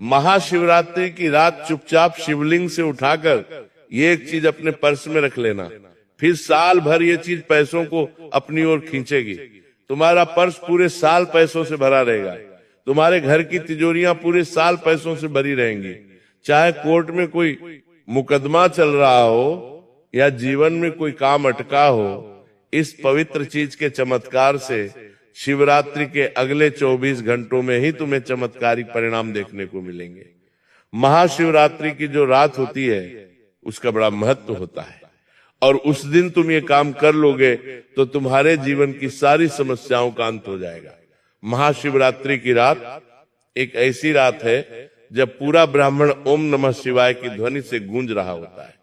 महाशिवरात्रि की रात चुपचाप शिवलिंग से उठाकर ये एक चीज अपने पर्स में रख लेना, फिर साल भर ये चीज पैसों को अपनी ओर खींचेगी। तुम्हारा पर्स पूरे साल पैसों से भरा रहेगा, तुम्हारे घर की तिजोरियां पूरे साल पैसों से भरी रहेंगी। चाहे कोर्ट में कोई मुकदमा चल रहा हो या जीवन में कोई काम अटका हो, इस पवित्र चीज के चमत्कार से शिवरात्रि के अगले 24 घंटों में ही तुम्हें चमत्कारिक परिणाम देखने को मिलेंगे। महाशिवरात्रि की जो रात होती है उसका बड़ा महत्व होता है, और उस दिन तुम ये काम कर लोगे तो तुम्हारे जीवन की सारी समस्याओं का अंत हो जाएगा। महाशिवरात्रि की रात एक ऐसी रात है जब पूरा ब्राह्मण ओम नमः शिवाय की ध्वनि से गूंज रहा होता है।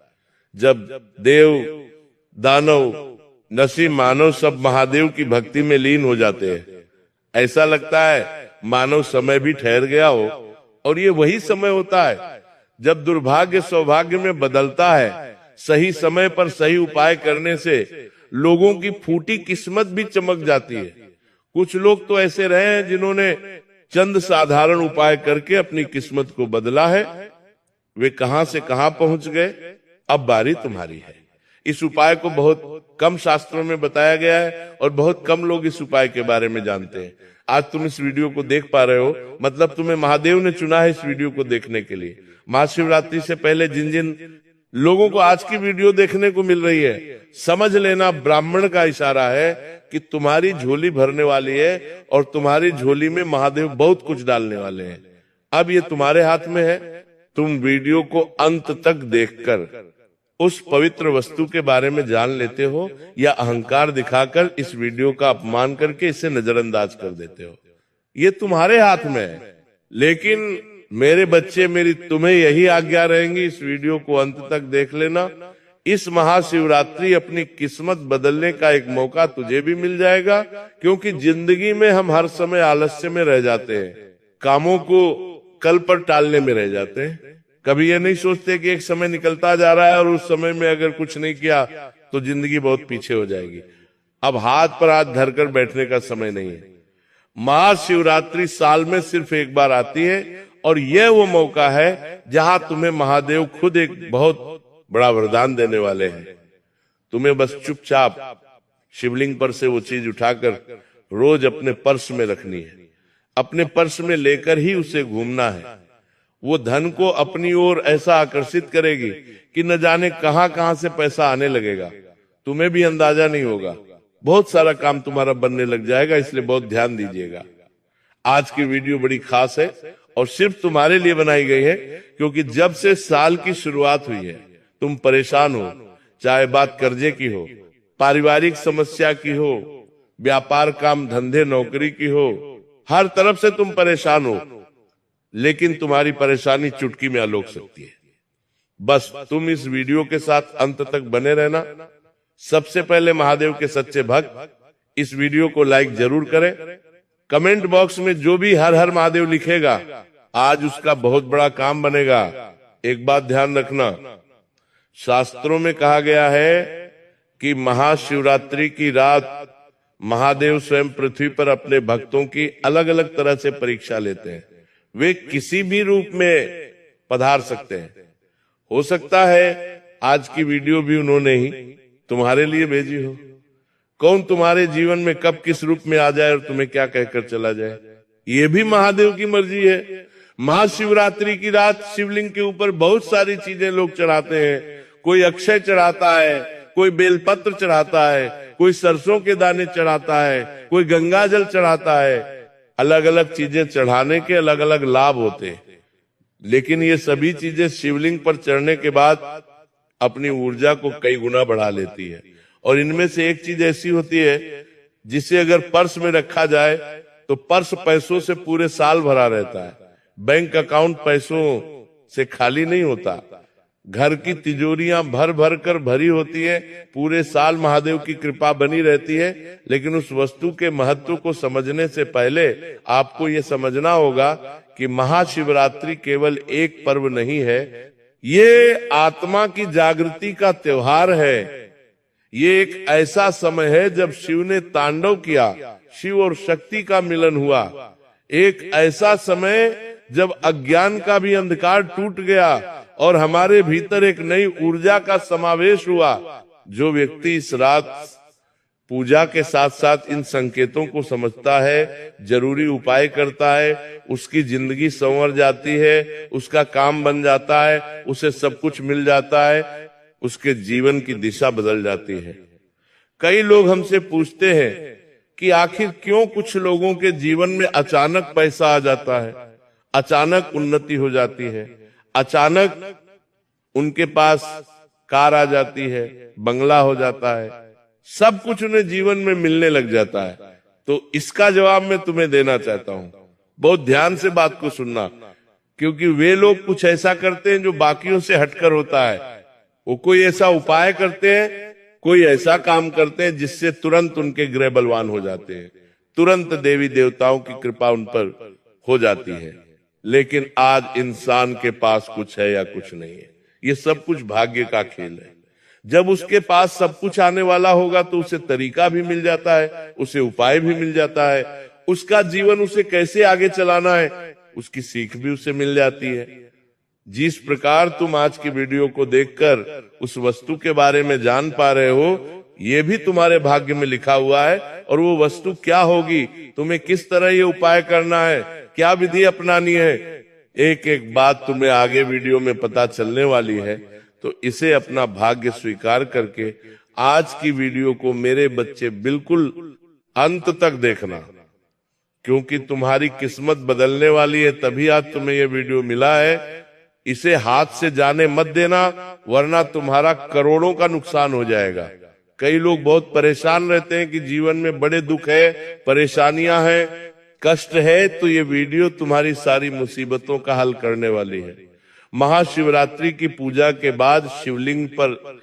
जब देव, दानव, नसी, मानव सब महादेव की भक्ति में लीन हो जाते हैं। ऐसा लगता है मानव समय भी ठहर गया हो, और ये वही समय होता है जब दुर्भाग्य सौभाग्य में बदलता है। सही समय पर सही उपाय करने से लोगों की फूटी किस्मत भी चमक जाती है। कुछ लोग तो ऐसे रहे हैं जिन्होंने चंद साधारण उपाय करके अपनी किस्मत को बदला है। वे कहां से कहां पहुंच गए, अब बारी तुम्हारी है। इस उपाय को बहुत कम शास्त्रों में बताया गया है और बहुत कम लोग इस उपाय के बारे में जानते हैं। आज तुम इस वीडियो को देख पा रहे हो, मतलब तुम्हें महादेव ने चुना है इस वीडियो को देखने के लिए। महाशिवरात्रि से पहले जिन जिन लोगों को आज की वीडियो देखने को मिल रही है, समझ लेना ब्राह्मण का इशारा है कि तुम्हारी झोली भरने वाली है और तुम्हारी झोली में महादेव बहुत कुछ डालने वाले हैं। अब ये तुम्हारे हाथ में है। तुम वीडियो को अंत तक देखकर उस पवित्र वस्तु के बारे में जान लेते हो, या अहंकार दिखाकर इस वीडियो का अपमान करके इसे नजरअंदाज कर देते हो। ये तुम्हारे हाथ में है। लेकिन मेरे बच्चे, मेरी तुम्हें यही आज्ञा रहेंगी, इस वीडियो को अंत तक देख लेना। इस महाशिवरात्रि अपनी किस्मत बदलने का एक मौका तुझे भी मिल जाएगा, क्योंकि जिंदगी में हम हर समय आलस्य में रह जाते हैं, कामों को कल पर टालने में रह जाते हैं। कभी ये नहीं सोचते कि एक समय निकलता जा रहा है और उस समय में अगर कुछ नहीं किया तो जिंदगी बहुत पीछे हो जाएगी। अब हाथ पर हाथ धरकर बैठने का समय नहीं है। महाशिवरात्रि साल में सिर्फ एक बार आती है, और यह वो मौका है जहां तुम्हें महादेव खुद एक बहुत बड़ा वरदान देने वाले हैं। तुम्हें बस चुपचाप शिवलिंग पर से वो चीज उठाकर रोज अपने पर्स में रखनी है। अपने पर्स में लेकर ही उसे घूमना है। वो धन को अपनी ओर ऐसा आकर्षित करेगी कि न जाने कहां कहां से पैसा आने लगेगा, तुम्हें भी अंदाजा नहीं होगा। बहुत सारा काम तुम्हारा बनने लग जाएगा, इसलिए बहुत ध्यान दीजिएगा। आज की वीडियो बड़ी खास है और सिर्फ तुम्हारे लिए बनाई गई है, क्योंकि जब से साल की शुरुआत हुई है तुम परेशान हो। चाहे बात कर्जे की हो, पारिवारिक समस्या की हो, व्यापार, काम, धंधे, नौकरी की हो, हर तरफ से तुम परेशान हो। लेकिन तुम्हारी परेशानी चुटकी में अलोक सकती है। बस तुम इस वीडियो के साथ अंत तक बने रहना। सबसे पहले महादेव के सच्चे भक्त इस वीडियो को लाइक जरूर करें। कमेंट बॉक्स में जो भी हर हर महादेव लिखेगा, आज उसका बहुत बड़ा काम बनेगा। एक बात ध्यान रखना, शास्त्रों में कहा गया है कि महाशिवरात्रि की रात महादेव स्वयं पृथ्वी पर अपने भक्तों की अलग अलग तरह से परीक्षा लेते हैं। वे किसी भी रूप में पधार सकते हैं। हो सकता है आज की वीडियो भी उन्होंने ही तुम्हारे लिए भेजी हो। कौन तुम्हारे जीवन में कब किस रूप में आ जाए और तुम्हें क्या कहकर चला जाए, ये भी महादेव की मर्जी है। महाशिवरात्रि की रात शिवलिंग के ऊपर बहुत सारी चीजें लोग चढ़ाते हैं। कोई अक्षय चढ़ाता है, कोई बेलपत्र चढ़ाता है, कोई सरसों के दाने चढ़ाता है, कोई गंगा जल चढ़ाता है। अलग अलग चीजें चढ़ाने के अलग अलग लाभ होते हैं, लेकिन ये सभी चीजें शिवलिंग पर चढ़ने के बाद अपनी ऊर्जा को कई गुना बढ़ा लेती है। और इनमें से एक चीज ऐसी होती है जिसे अगर पर्स में रखा जाए तो पर्स पैसों से पूरे साल भरा रहता है। बैंक अकाउंट पैसों से खाली नहीं होता। घर की तिजोरियां भर भर कर भरी होती है, पूरे साल महादेव की कृपा बनी रहती है। लेकिन उस वस्तु के महत्व को समझने से पहले आपको ये समझना होगा कि महाशिवरात्रि केवल एक पर्व नहीं है, ये आत्मा की जागृति का त्योहार है। ये एक ऐसा समय है जब शिव ने तांडव किया, शिव और शक्ति का मिलन हुआ। एक ऐसा समय जब अज्ञान का भी अंधकार टूट गया और हमारे भीतर एक नई ऊर्जा का समावेश हुआ, जो व्यक्ति इस रात पूजा के साथ साथ इन संकेतों को समझता है, जरूरी उपाय करता है, उसकी जिंदगी संवर जाती है, उसका काम बन जाता है, उसे सब कुछ मिल जाता है, उसके जीवन की दिशा बदल जाती है। कई लोग हमसे पूछते हैं कि आखिर क्यों कुछ लोगों के जीवन में अचानक पैसा आ जाता है, अचानक उन्नति हो जाती है, अचानक उनके पास कार आ जाती है, बंगला हो जाता है, सब कुछ उन्हें जीवन में मिलने लग जाता है। तो इसका जवाब मैं तुम्हें देना चाहता हूं। बहुत ध्यान से बात को सुनना, क्योंकि वे लोग कुछ ऐसा करते हैं जो बाकियों से हटकर होता है। वो कोई ऐसा उपाय करते हैं, कोई ऐसा काम करते हैं जिससे तुरंत उनके ग्रह बलवान हो जाते हैं, तुरंत देवी देवताओं की कृपा उन पर हो जाती है। लेकिन आज इंसान के पास कुछ है या कुछ नहीं है, ये सब कुछ भाग्य का खेल है। जब उसके पास सब कुछ आने वाला होगा तो उसे तरीका भी मिल जाता है, उसे उपाय भी मिल जाता है, उसका जीवन उसे कैसे आगे चलाना है उसकी सीख भी उसे मिल जाती है। जिस प्रकार तुम आज की वीडियो को देखकर उस वस्तु के बारे में जान पा रहे हो, ये भी तुम्हारे भाग्य में लिखा हुआ है। और वो वस्तु क्या होगी, तुम्हें किस तरह ये उपाय करना है, क्या विधि अपनानी है, एक एक बात तुम्हें आगे वीडियो में पता चलने वाली है। तो इसे अपना भाग्य स्वीकार करके आज की वीडियो को मेरे बच्चे बिल्कुल अंत तक देखना, क्योंकि तुम्हारी किस्मत बदलने वाली है। तभी आज तुम्हें यह वीडियो मिला है। इसे हाथ से जाने मत देना, वरना तुम्हारा करोड़ों का नुकसान हो जाएगा। कई लोग बहुत परेशान रहते हैं कि जीवन में बड़े दुख है, परेशानियां हैं, कष्ट है, तो ये वीडियो तुम्हारी सारी मुसीबतों का हल करने वाली है। महाशिवरात्रि की पूजा के बाद शिवलिंग पर